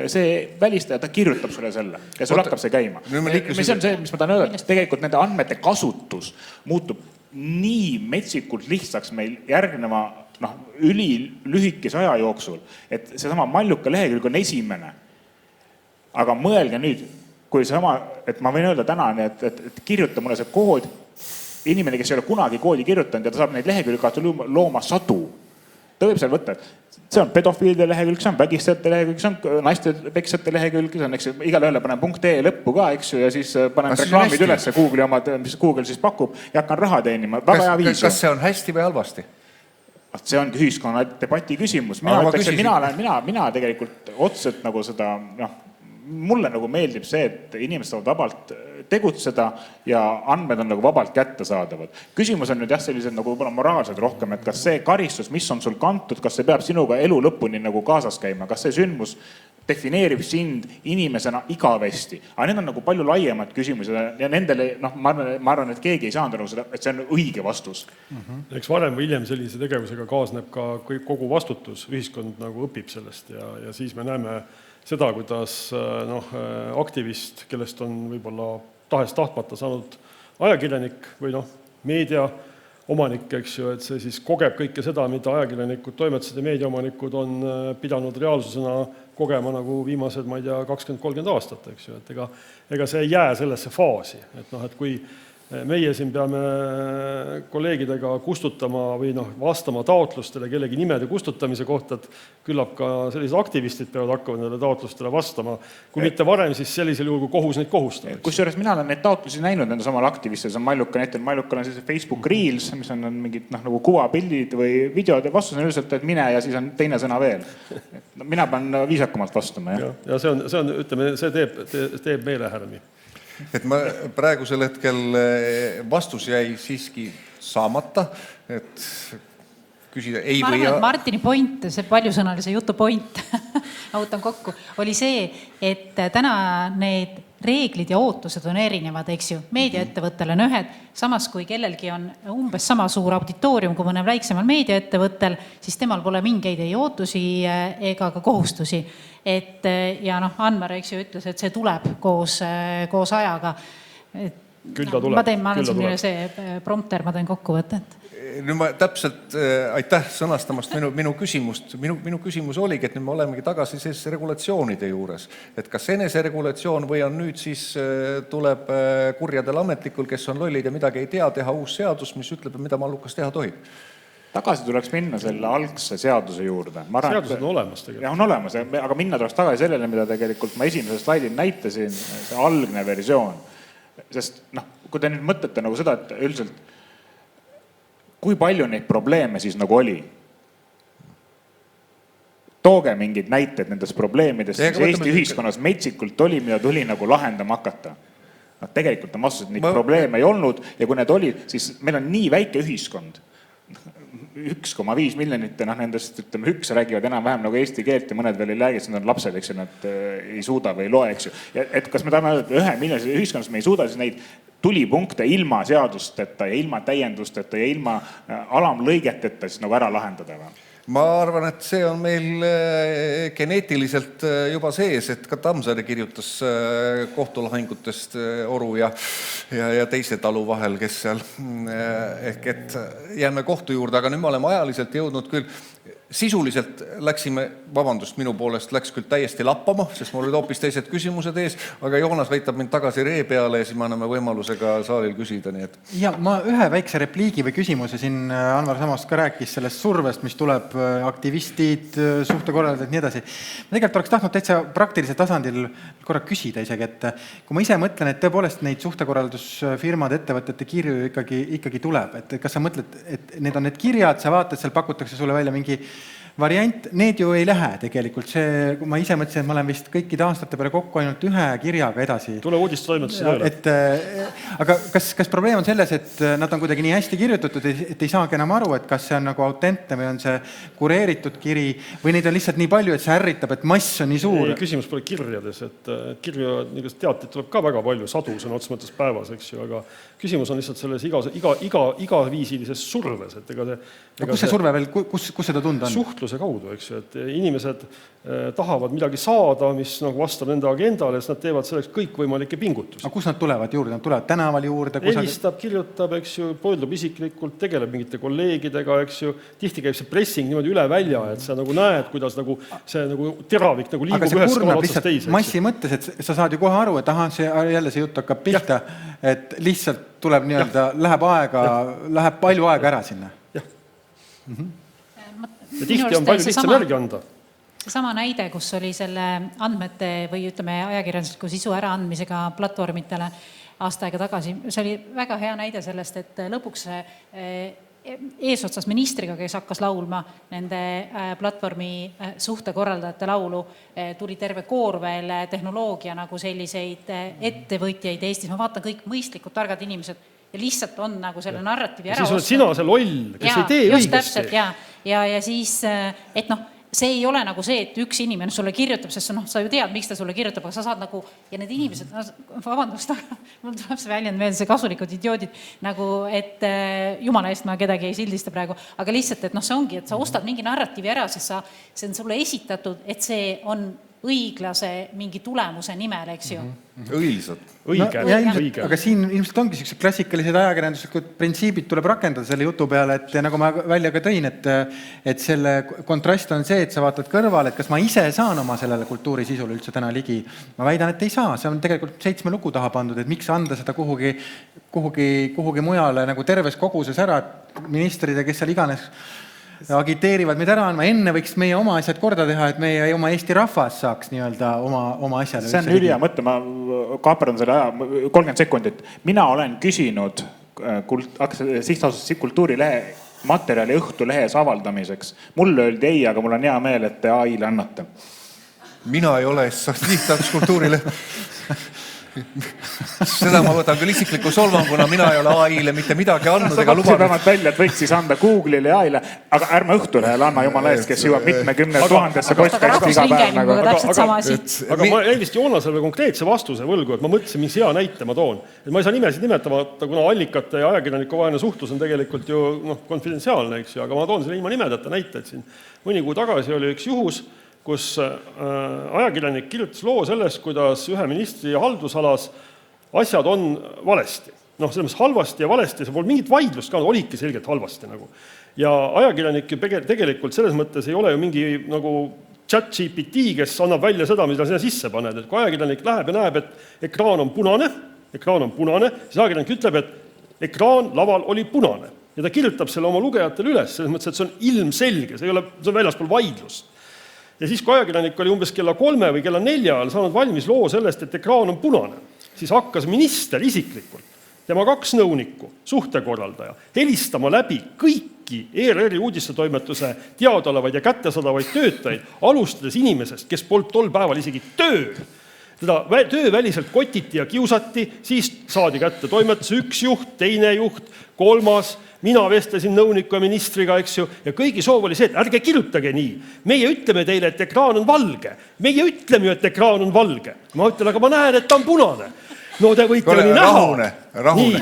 see välistaja, ta kirjutab sulle selle ja sul hakkab see käima. Mis on see, mis ma tahan öelda, et tegelikult nende andmete kasutus muutub nii metsikult lihtsaks meil järgneva ülilühikese aja jooksul, et see sama malluka lehekülg on esimene. Aga mõelge nüüd, kui sama, et ma võin öelda täna, et kirjuta mulle see kood, inimene, kes ei ole kunagi koodi kirjutanud ja ta saab neid lehekülgad looma sadu. Ta võib seal võtta, see on pedofiilide lehekülg, see on vägistajate lehekülg, see on naiste peksjate lehekülg, see on, eks igale ühele panen .ee lõppu ka, eks ju, ja siis panen reklaamid üles Google'i omad, mis Google siis pakub ja hakkan raha teenima. Väga hea viis. Kas see on hästi või halvasti? See ongi ühiskonna debati küsimus. Mina tegelikult otseselt nagu seda, mulle nagu meeldib see, et inimesed saavad vabalt tegutseda ja andmed on nagu vabalt kätte saadavad. Küsimus on nüüd sellised nagu moraalsed rohkem, et kas see karistus, mis on sul kantud, kas see peab sinuga elu lõpuni nagu kaasas käima, kas see sündmus defineerib sind inimesena igavesti. Aga need on nagu palju laiemad küsimused ja nendele, ma arvan, et keegi ei saanud aru seda, et see on õige vastus. Eks varem või hiljem sellise tegevusega kaasneb ka kogu vastutus, ühiskond nagu õpib sellest ja siis me näeme seda, kuidas aktivist, kellest on võib-olla tahes-tahtmata saanud ajakirjanik või meedia omanik, eks ju, et see siis kogeb kõike seda, mida ajakirjanikud, toimetused ja meediaomanikud on pidanud reaalsusena kogema nagu viimased, ma ei tea, 20-30 aastat, eks ju, et ega see ei jää sellesse faasi, et kui meie siin peame kolleegidega kustutama või vastama taotlustele kellegi nimede kustutamise kohta, et küllap ka sellised aktivistid peavad hakkama nendele taotlustele vastama. Kui mitte varem, siis sellisel juhul, kui kohus neid kohustab. Kusjuures mina olen neid taotlusi näinud nende samal aktivistid, see on Malluka näitel. Mallukal on sellised Facebook Reels, mis on mingid nagu kuvapildid või videod ja vastus on üldiselt, et mine ja siis on teine sõna veel. Mina pean viisakamalt vastama. Ja see on, ütleme, see teeb meile härmi. Et ma praegusel hetkel vastus jäi siiski saamata, et küsida ei ma või... arvan, et Martini point, see paljusõnalise jutu point, autan kokku, oli see, et täna need reeglid ja ootused on erinevad, eks ju. Meediaettevõttel on ühed, samas kui kellelgi on umbes sama suur auditoorium kui mõne väiksemal meediaettevõttel, siis temal pole mingeid ei ootusi ega ka kohustusi. Ja Anmar, eks ju, ütles, et see tuleb koos ajaga. Küll ta tuleb. Ma andsin üle see prompter, ma teen kokkuvõtet. Nüüd ma täpselt, aitäh sõnastamast minu küsimust. Minu küsimus oligi, et nüüd me olemegi tagasi siis regulatsioonide juures. Et kas eneseregulatsioon või on nüüd siis tuleb kurjadel ametlikul, kes on lollid ja midagi ei tea, teha uus seadus, mis ütleb, mida Mallukas teha tohib? Tagasi tuleks minna selle algse seaduse juurde. Seadus on olemas tegelikult. Ja on olemas, aga minna tuleks tagasi sellele, mida tegelikult ma esimesel slaidil näitasin, see algne versioon. Sest kui te nüüd mõtlete nagu seda, et üldiselt kui palju neid probleeme siis nagu oli? Tooge mingid näited nendest probleemidest, mis Eesti ühiskonnas metsikult oli, mida tuli nagu lahendama hakata. Tegelikult on vastus, et neid probleeme ei olnud ja kui need olid, siis meil on nii väike ühiskond. 1,5 miljonit ja nendest ütleme üks räägivad enam-vähem nagu eesti keelt ja mõned veel ei räägi, siis nad on lapsed, eks ju, nad ei suuda või ei loe, eks ju. Ja et kas me tahame öelda, et 1 miljoni ühiskonnas me ei suuda, siis neid tulipunkte ilma seadusteta ja ilma täiendusteta ja ilma alamlõigeteta siis nagu ära lahendada. Ma arvan, et see on meil geneetiliselt juba sees, et ka Tammsaare kirjutas kohtulahingutest Oru ja teise talu vahel, kes seal ehk et jääme kohtu juurde, aga nüüd me oleme ajaliselt jõudnud küll. Sisuliselt läksime, vabandust, minu poolest läks küll täiesti lappama, sest mul olid hoopis teised küsimused ees, aga Joonas võitab mind tagasi ree peale ja siis me anname võimaluse ka saalil küsida. Nii et... Ja ma ühe väikse repliigi või küsimuse siin Anvar samast ka rääkis sellest survest, mis tuleb aktivistid, suhtekorraldajad ja nii edasi. Ma tegelikult oleks tahtnud täitsa praktilisel tasandil korra küsida isegi, et kui ma ise mõtlen, et tõepoolest neid suhtekorraldusfirmad, ettevõtete kirju ikkagi tuleb, et kas sa mõtled, et need on need kirjad, sa vaatad, seal pakutakse sulle välja mingi variant, need ju ei lähe tegelikult. See, kui ma ise mõtlesin, et ma olen vist kõikide aastate peale kokku ainult ühe kirjaga edasi. Tule uudistoimetusse tööle. Aga kas probleem on selles, et nad on kuidagi nii hästi kirjutatud, et ei saagi enam aru, et kas see on nagu autentne või on see kureeritud kiri või neid on lihtsalt nii palju, et see ärritab, et mass on nii suur? Küsimus pole kirjades, et kirju teateid tuleb ka väga palju, sadu sõna otseses mõttes päevas, eks ju, aga küsimus on lihtsalt selles igaviisilises surves, et kus see surve veel, kus seda tunda on? Suhtluse kaudu, eks ju, et inimesed tahavad midagi saada, mis nagu vastab nende agendale, siis nad teevad selleks kõikvõimalikke pingutusi. Aga kus nad tulevad juurde? Nad tulevad tänaval juurde? Helistab, kirjutab, eks ju, pööldub isiklikult, tegeleb mingite kolleegidega, eks ju. Tihti käib see pressing niimoodi üle välja, et sa nagu näed, kuidas nagu see nagu teravik nagu liigub ühest kohal otsast teise. Massi mõttes, et sa saad ju kohe aru, et jälle see jutt hakkab pihta, et lihtsalt tuleb nii-öelda, läheb palju aega ära sinna. Jah. Ja tihti on palju lihtsam järgi anda. Seesama näide, kus oli selle andmete või ütleme ajakirjandusliku sisu äraandmisega platvormitele aasta aega tagasi, see oli väga hea näide sellest, et lõpuks eesotsas ministriga, kes hakkas laulma nende platvormi suhtekorraldajate laulu, tuli terve koor veel tehnoloogia nagu selliseid ettevõtjaid Eestis. Ma vaatan kõik mõistlikud, targad inimesed ja lihtsalt on nagu selle narratiivi ära siis oled sina see loll, kes ei tee õigesti. Täpselt, ja siis, et see ei ole nagu see, et üks inimene sulle kirjutab, sest sa ju tead, miks ta sulle kirjutab, aga sa saad nagu, ja need inimesed, vabandust, mul tuleb see väljend meelde, see kasulikud idioodid, nagu, et jumala eest ma kedagi ei sildista praegu, aga lihtsalt, et see ongi, et sa ostad mingi narratiivi ära, sest see on sulle esitatud, et see on õiglase mingi tulemuse nimel, eks ju. Õilsad. Õige. Aga siin ilmselt ongi sellised klassikalised ajakirjanduslikud printsiibid tuleb rakendada selle jutu peale, et nagu ma välja ka tõin, et selle kontrast on see, et sa vaatad kõrval, et kas ma ise saan oma sellele kultuurisisule üldse täna ligi. Ma väidan, et ei saa. See on tegelikult 7 lugu taha pandud, et miks anda seda kuhugi mujale nagu terves koguses ära, et ministrid ja kes seal iganes agiteerivad meid ära andma, enne võiks meie oma asjad korda teha, et meie oma Eesti rahvas saaks nii-öelda oma asjale. See on ülija mõte, ma kaaperdan selle aja 30 sekundit. Mina olen küsinud sihtasutusi kultuurilehe materjali Õhtulehes avaldamiseks. Mulle öeldi ei, aga mul on hea meel, et te AI-le annate. Mina ei ole sihtasutus kultuurilehe. Seda ma võtan küll isikliku solvanguna, mina ei ole AI-le mitte midagi andnud ega lubanud. Välja, et võiks siis anda Google'ile ja AI-le, aga ärme Õhtulehele anna jumala eest, kes jõuab 70 000 postkasti iga päev. Aga ma jäin vist Joonasele konkreetse vastuse võlgu, et ma mõtlesin, mis hea näite ma toon. Et ma ei saa nimesid nimetama, kuna allikate ja ajakirjaniku vaheline suhtlus on tegelikult ju konfidentsiaalne, eks ju, aga ma toon selle ilma nimedata näite, et siin mõni kuu tagasi oli üks juhus, kus ajakirjanik kirjutas loo sellest, kuidas ühe ministri haldusalas asjad on valesti. Selles halvasti ja valesti, see pole mingit vaidlust ka, olidki selgelt halvasti. Ja ajakirjanik tegelikult selles mõttes ei ole ju mingi nagu ChatGPT, kes annab välja seda, mida sinna sisse paned. Et kui ajakirjanik läheb ja näeb, et ekraan on punane, siis ajakirjanik ütleb, et ekraan laval oli punane. Ja ta kirjutab selle oma lugejatele üles, selles mõttes, et see on ilmselge, see on väljaspool vaidlust. Ja siis, kui ajakirjanik oli umbes kella 3 või kella 4 ajal saanud valmis loo sellest, et ekraan on punane, siis hakkas minister isiklikult, tema 2 nõunikku, suhtekorraldaja, helistama läbi kõiki ERR-i uudistetoimetuse teadaolevaid ja kättesadavaid töötajaid, alustades inimesest, kes polnud tol päeval isegi töö. Teda tööväliselt kotiti ja kiusati, siis saadi kätte toimetuse 1 juht, 2 juht, 3, mina vestlesin nõuniku ja ministriga, eks ju, ja kõigi soov oli see, et ärge kirjutage nii. Meie ütleme teile, et ekraan on valge. Meie ütleme ju, et ekraan on valge. Ma ütlen, aga ma näen, et ta on punane. No te võite nii näha. Rahune.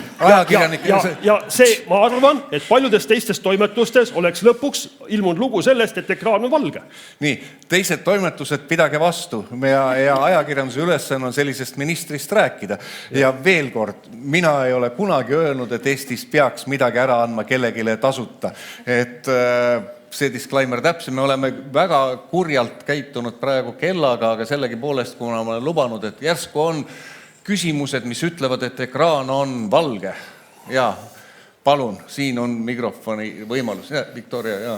Ja see, ma arvan, et paljudes teistes toimetustes oleks lõpuks ilmunud lugu sellest, et ekraan on valge. Nii, teised toimetused pidage vastu ja ajakirjanduse ülesanne on sellisest ministrist rääkida. Ja veel kord, mina ei ole kunagi öelnud, et Eestis peaks midagi ära andma kellegile tasuta. Et see disclaimer täpse, me oleme väga kurjalt käitunud praegu kellaga, aga sellegi poolest, kuna ma olen lubanud, et järsku on küsimused, mis ütlevad, et ekraan on valge. Ja, palun, siin on mikrofoni võimalus. Ja, Victoria, ja.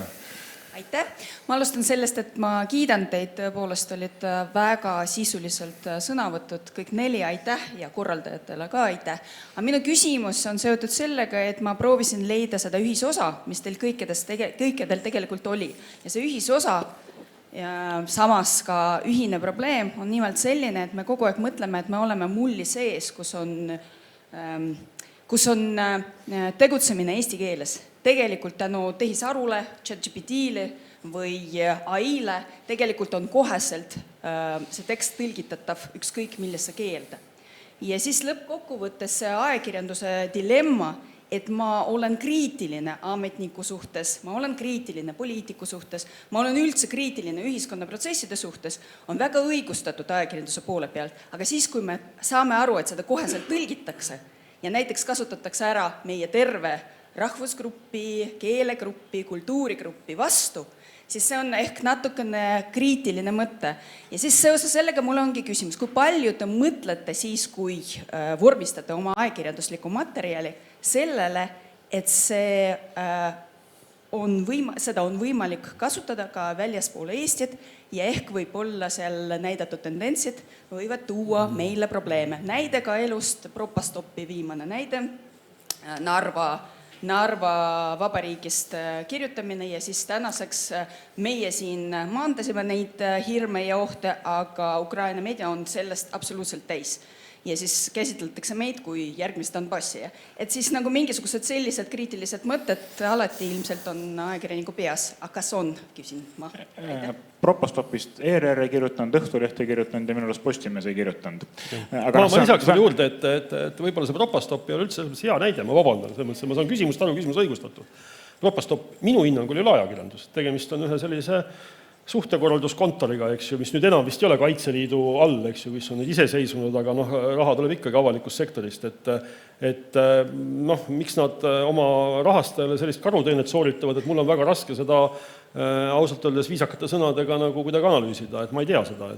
Aitäh! Ma alustan sellest, et ma kiidan teid, tõepoolest olid väga sisuliselt sõnavõtud, kõik 4 aitäh ja korraldajatele ka aitäh. Aga minu küsimus on seotud sellega, et ma proovisin leida seda ühisosa, mis teil kõikidel tegelikult oli. Ja see ühisosa ja samas ka ühine probleem on nimelt selline, et me kogu aeg mõtleme, et me oleme mulli sees, kus on tegutsemine eesti keeles. Tegelikult tänu tehisarule, ChatGPT-le või AI-le tegelikult on koheselt see tekst tõlgitatav ükskõik millesse keelde. Ja siis lõppkokkuvõttes see ajakirjanduse dilemma, et ma olen kriitiline ametniku suhtes, ma olen kriitiline poliitiku suhtes, ma olen üldse kriitiline ühiskonnaprotsesside suhtes, on väga õigustatud ajakirjanduse poole pealt. Aga siis, kui me saame aru, et seda koheselt tõlgitakse ja näiteks kasutatakse ära meie terve rahvusgruppi, keelegruppi, kultuurigruppi vastu, siis see on ehk natukene kriitiline mõte. Ja siis seoses sellega mul ongi küsimus, kui palju te mõtlete siis, kui vormistate oma ajakirjanduslikku materjali sellele, et seda on võimalik kasutada ka väljaspool Eestit ja ehk võib-olla seal näidatud tendentsid võivad tuua meile probleeme. Näide ka elust, Propostopi viimane näide, Narva vabariigist kirjutamine ja siis tänaseks meie siin maandasime neid hirme ja ohte, aga Ukraina meedia on sellest absoluutselt täis. Ja siis käsitletakse meid kui järgmist Donbassi. Et siis nagu mingisugused sellised kriitilised mõtted alati ilmselt on ajakirjaniku peas. Aga kas on, küsin ma? Propostopist ERR ei kirjutanud, Õhtuleht ei kirjutanud ja minu arust Postimees ei kirjutanud. Ma lisaks veel juurde, et võib-olla see Propostop ei ole üldse hea näide, ma vabandan. Ma saan küsimust aru, küsimus õigustatud. Propostop minu hinnangul ei ole ajakirjandus. Tegemist on ühe sellise suhtekorralduskontoriga, eks ju, mis nüüd enam vist ei ole Kaitseliidu all, eks ju, mis on nüüd iseseisvunud, aga raha tuleb ikkagi avalikust sektorist. Et miks nad oma rahastajale sellist karuteenet sooritavad, et mul on väga raske seda ausalt öeldes viisakate sõnadega nagu kuidagi analüüsida, et ma ei tea seda,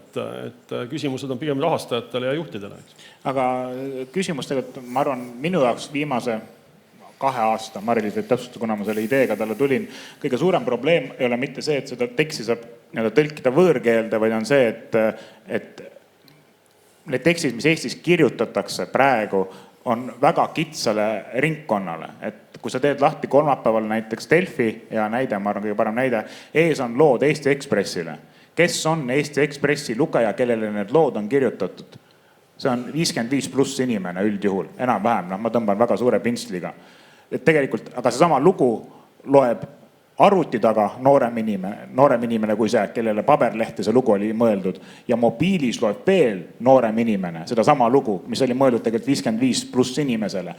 et küsimused on pigem rahastajatele ja juhtidele. Aga küsimus tegelikult, ma arvan, minu jaoks viimase 2 aasta, Mari-Liis võib täpsustada, kuna ma selle ideega talle tulin, kõige suurem probleem ei ole mitte see, et seda teksti saab tõlkida võõrkeelde, vaid on see, et need tekstid, mis Eestis kirjutatakse praegu, on väga kitsale ringkonnale. Et kui sa teed lahti kolmapäeval näiteks Delfi ja näide, ma arvan kõige parem näide, ees on lood Eesti Ekspressile. Kes on Eesti Ekspressi lugeja, kellele need lood on kirjutatud? See on 55+ inimene üldjuhul, enam vähem, ma tõmban väga suure pintsliga. Et tegelikult, aga see sama lugu loeb arvuti taga noorem inimene kui see, kellele paberlehte see lugu oli mõeldud. Ja mobiilis loeb veel noorem inimene seda sama lugu, mis oli mõeldud tegelikult 55+ inimesele.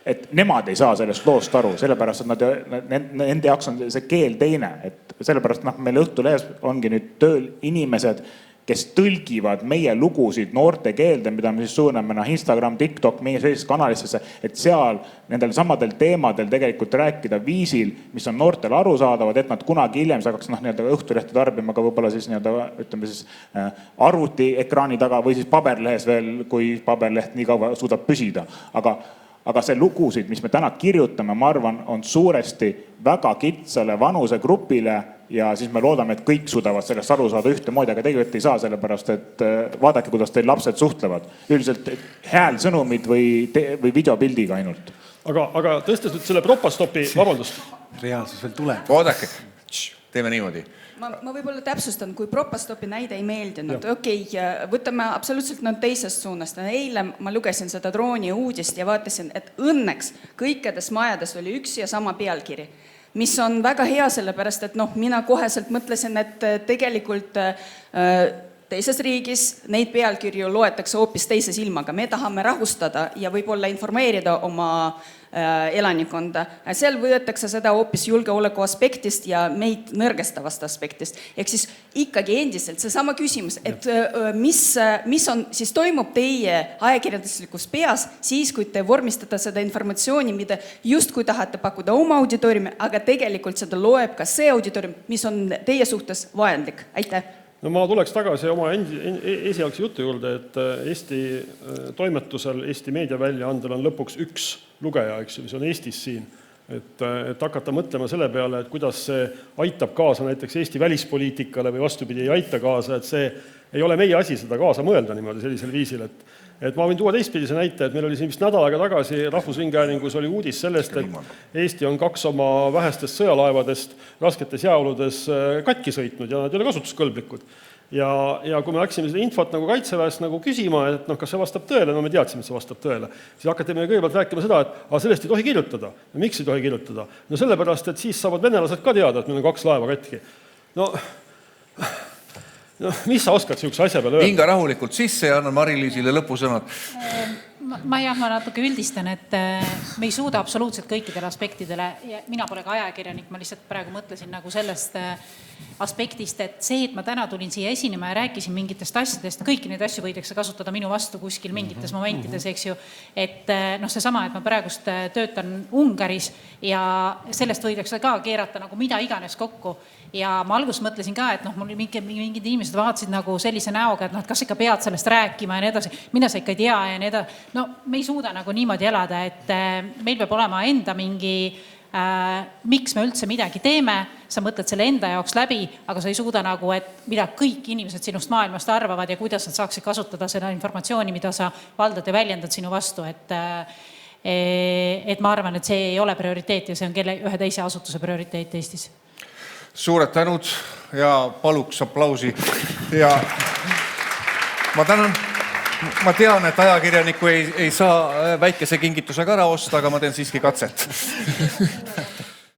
Et nemad ei saa sellest loost aru, sellepärast, et nende jaoks on see keel teine. Et sellepärast meil Õhtulehes ongi nüüd tööl inimesed, kes tõlgivad meie lugusid noorte keelde, mida me siis suuname Instagram, TikTok, meie sellisesse kanalistesse, et seal nendel samadel teemadel tegelikult rääkida viisil, mis on noortele arusaadavad, et nad kunagi hiljem saaks Õhtulehte tarbima ka võib-olla siis arvuti ekraani taga või siis paberlehes veel, kui paberleht nii kaua suudab püsida. Aga see lugusid, mis me täna kirjutame, ma arvan, on suuresti väga kitsale vanusegrupile ja siis me loodame, et kõik suudavad sellest aru saada ühtemoodi, aga tegelikult ei saa, sellepärast, et vaadake, kuidas teil lapsed suhtlevad. Üldiselt häälsõnumid või videopildiga ainult. Aga tõstes nüüd selle Propostopi, vabandust. Reaalsus veel tuleb. Vaadake, teeme niimoodi. Ma võib-olla täpsustan, kui Propostopi näide ei meeldinud. Okei, võtame absoluutselt teisest suunast. Eile ma lugesin seda drooni uudist ja vaatasin, et õnneks kõikides majades oli üks ja sama pealkiri, mis on väga hea, sellepärast, et mina koheselt mõtlesin, et tegelikult teises riigis neid pealkirju loetakse hoopis teise silmaga. Me tahame rahustada ja võib-olla informeerida oma elanikonda. Seal võetakse seda hoopis julgeoleku aspektist ja meid nõrgestavast aspektist. Ehk siis ikkagi endiselt see sama küsimus, et mis on, siis toimub teie ajakirjanduslikus peas siis, kui te vormistate seda informatsiooni, mida just kui tahate pakkuda oma auditooriumi, aga tegelikult seda loeb ka see auditoorium, mis on teie suhtes vaenlik. Aitäh! No ma tuleks tagasi oma esialgse jutu juurde, et Eesti toimetusel, Eesti meediaväljaandel on lõpuks üks lugeja, eks ju, mis on Eestis siin. et hakata mõtlema selle peale, et kuidas see aitab kaasa näiteks Eesti välispoliitikale või vastupidi ei aita kaasa, et see ei ole meie asi seda kaasa mõelda niimoodi sellisel viisil, et ma võin tuua teistpidise näite, et meil oli siin vist nädal aega tagasi Rahvusringhäälingus oli uudis sellest, et Eesti on 2 oma vähestest sõjalaevadest rasketes jääoludes katki sõitnud ja nad ei ole kasutuskõlblikud. Ja kui me läksime seda infot nagu Kaitseväest nagu küsima, et kas see vastab tõele, me teadsime, et see vastab tõele, siis hakati me kõigepealt rääkima seda, et sellest ei tohi kirjutada. Miks ei tohi kirjutada? No sellepärast, et siis saavad venelased ka teada, et meil on 2 laeva katki. No, mis sa oskad siukse asja peale öelda? Hinga rahulikult sisse ja annan Mari-Liisile lõpusõnad. Ma natuke üldistan, et me ei suuda absoluutselt kõikidele aspektidele, mina pole ka ajakirjanik, ma lihtsalt praegu mõtlesin nagu sellest aspektist, et see, et ma täna tulin siia esinema ja rääkisin mingitest asjadest, kõiki neid asju võidakse kasutada minu vastu kuskil mingites momentides, eks ju, et seesama, et ma praegust töötan Ungaris ja sellest võidakse ka keerata nagu mida iganes kokku ja ma alguses mõtlesin ka, et mul mingid inimesed vaatasid nagu sellise näoga, et kas ikka pead sellest rääkima ja nii edasi, mida sa ikka ei tea ja nii edasi. No me ei suuda nagu niimoodi elada, et meil peab olema enda mingi, miks me üldse midagi teeme, sa mõtled selle enda jaoks läbi, aga sa ei suuda nagu, et mida kõik inimesed sinust maailmast arvavad ja kuidas nad saaksid kasutada seda informatsiooni, mida sa valdad ja väljendad sinu vastu, et ma arvan, et see ei ole prioriteet ja see on ühe teise asutuse prioriteet Eestis. Suured tänud ja paluks aplausi ja ma tänan. Ma tean, et ajakirjaniku ei saa väikese kingitusega ära osta, aga ma teen siiski katset.